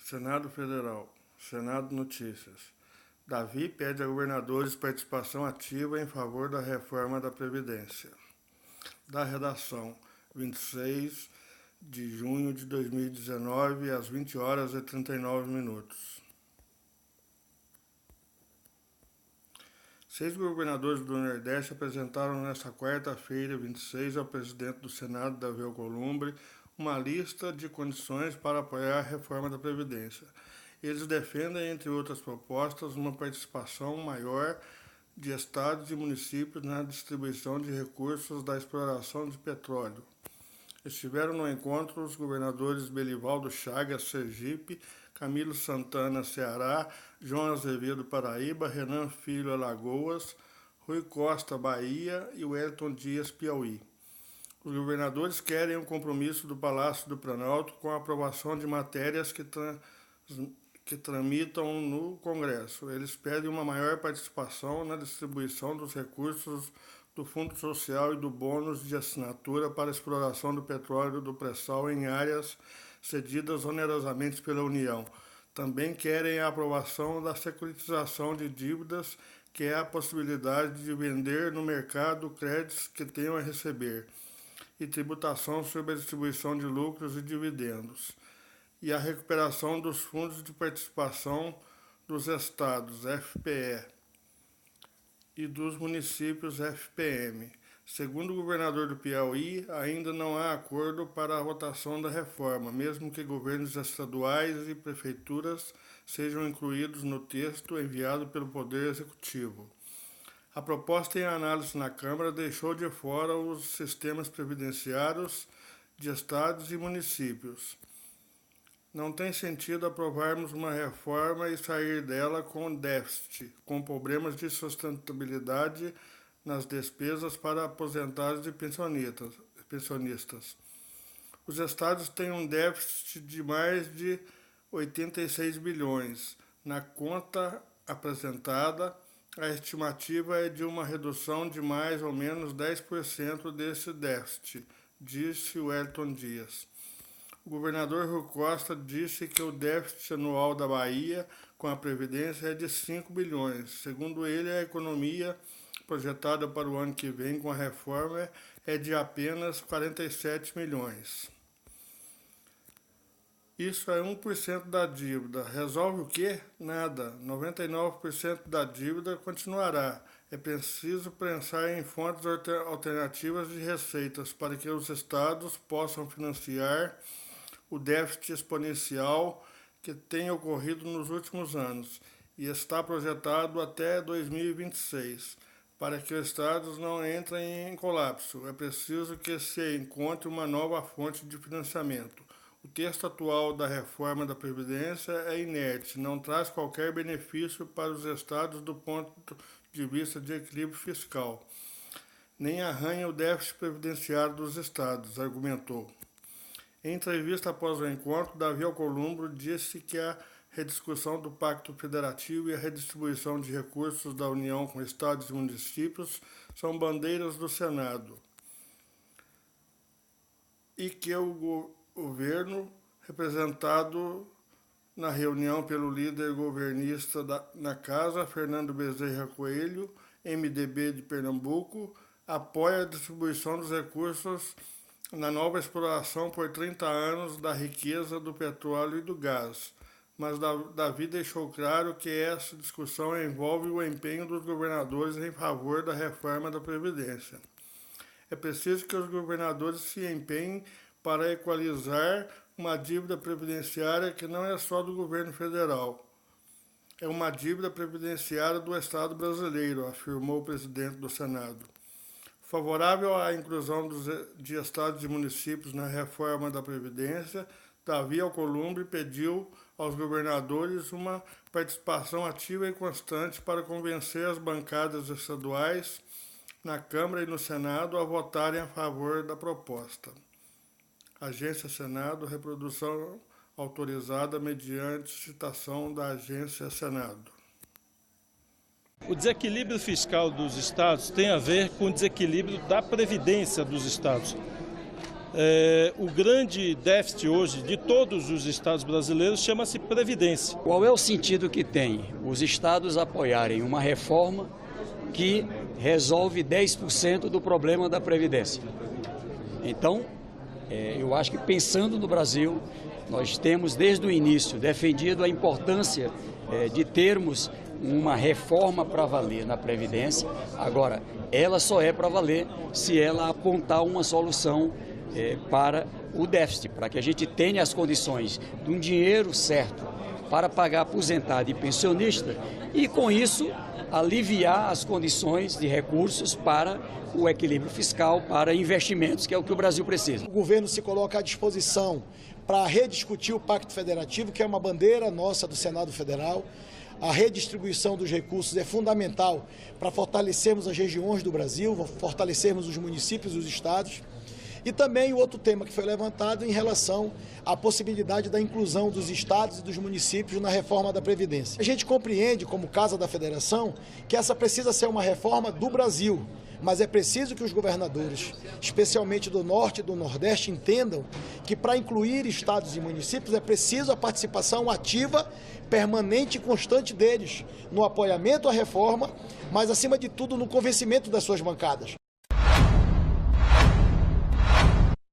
Senado Federal. Senado Notícias. Davi pede a governadores participação ativa em favor da reforma da Previdência. Da redação, 26 de junho de 2019, às 20 horas e 39 minutos. 6 governadores do Nordeste apresentaram nesta quarta-feira, 26, ao presidente do Senado, Davi Alcolumbre, uma lista de condições para apoiar a reforma da Previdência. Eles defendem, entre outras propostas, uma participação maior de estados e municípios na distribuição de recursos da exploração de petróleo. Estiveram no encontro os governadores Belivaldo Chagas, Sergipe, Camilo Santana, Ceará, João Azevedo, Paraíba, Renan Filho, Alagoas, Rui Costa, Bahia e Wellington Dias, Piauí. Os governadores querem um compromisso do Palácio do Planalto com a aprovação de matérias que tramitam no Congresso. Eles pedem uma maior participação na distribuição dos recursos do Fundo Social e do bônus de assinatura para a exploração do petróleo do pré-sal em áreas cedidas onerosamente pela União. Também querem a aprovação da securitização de dívidas, que é a possibilidade de vender no mercado créditos que tenham a receber, e tributação sobre a distribuição de lucros e dividendos, e a recuperação dos fundos de participação dos estados, FPE, e dos municípios, FPM. Segundo o governador do Piauí, ainda não há acordo para a votação da reforma, mesmo que governos estaduais e prefeituras sejam incluídos no texto enviado pelo Poder Executivo. A proposta em análise na Câmara deixou de fora os sistemas previdenciários de estados e municípios. Não tem sentido aprovarmos uma reforma e sair dela com déficit, com problemas de sustentabilidade nas despesas para aposentados e pensionistas. Os estados têm um déficit de mais de 86 bilhões. Na conta apresentada, a estimativa é de uma redução de mais ou menos 10% desse déficit, disse Wellington Dias. O governador Rui Costa disse que o déficit anual da Bahia com a Previdência é de 5 bilhões. Segundo ele, a economia projetada para o ano que vem com a reforma é de apenas 47 milhões. Isso é 1% da dívida. Resolve o quê? Nada. 99% da dívida continuará. É preciso pensar em fontes alternativas de receitas para que os estados possam financiar o déficit exponencial que tem ocorrido nos últimos anos e está projetado até 2026. Para que os estados não entrem em colapso, é preciso que se encontre uma nova fonte de financiamento. O texto atual da reforma da Previdência é inerte, não traz qualquer benefício para os estados do ponto de vista de equilíbrio fiscal, nem arranha o déficit previdenciário dos estados, argumentou. Em entrevista após o encontro, Davi Alcolumbre disse que a rediscussão do Pacto Federativo e a redistribuição de recursos da União com estados e municípios são bandeiras do Senado e que o governo, representado na reunião pelo líder governista na Casa, Fernando Bezerra Coelho, MDB de Pernambuco, apoia a distribuição dos recursos na nova exploração por 30 anos da riqueza do petróleo e do gás. Mas Davi deixou claro que essa discussão envolve o empenho dos governadores em favor da reforma da Previdência. É preciso que os governadores se empenhem para equalizar uma dívida previdenciária que não é só do governo federal. É uma dívida previdenciária do Estado brasileiro, afirmou o presidente do Senado. Favorável à inclusão de estados e municípios na reforma da Previdência, Davi Alcolumbre pediu aos governadores uma participação ativa e constante para convencer as bancadas estaduais na Câmara e no Senado a votarem a favor da proposta. Agência Senado, reprodução autorizada mediante citação da Agência Senado. O desequilíbrio fiscal dos estados tem a ver com o desequilíbrio da previdência dos estados. O grande déficit hoje de todos os estados brasileiros chama-se previdência. Qual é o sentido que tem os estados apoiarem uma reforma que resolve 10% do problema da previdência? Então, eu acho que pensando no Brasil, nós temos desde o início defendido a importância de termos uma reforma para valer na Previdência. Agora, ela só é para valer se ela apontar uma solução para o déficit, para que a gente tenha as condições de um dinheiro certo para pagar aposentado e pensionista e, com isso, aliviar as condições de recursos para o equilíbrio fiscal, para investimentos, que é o que o Brasil precisa. O governo se coloca à disposição para rediscutir o Pacto Federativo, que é uma bandeira nossa do Senado Federal. A redistribuição dos recursos é fundamental para fortalecermos as regiões do Brasil, fortalecermos os municípios e os estados. E também o outro tema que foi levantado em relação à possibilidade da inclusão dos estados e dos municípios na reforma da Previdência. A gente compreende, como Casa da Federação, que essa precisa ser uma reforma do Brasil, mas é preciso que os governadores, especialmente do Norte e do Nordeste, entendam que para incluir estados e municípios é preciso a participação ativa, permanente e constante deles no apoiamento à reforma, mas acima de tudo no convencimento das suas bancadas.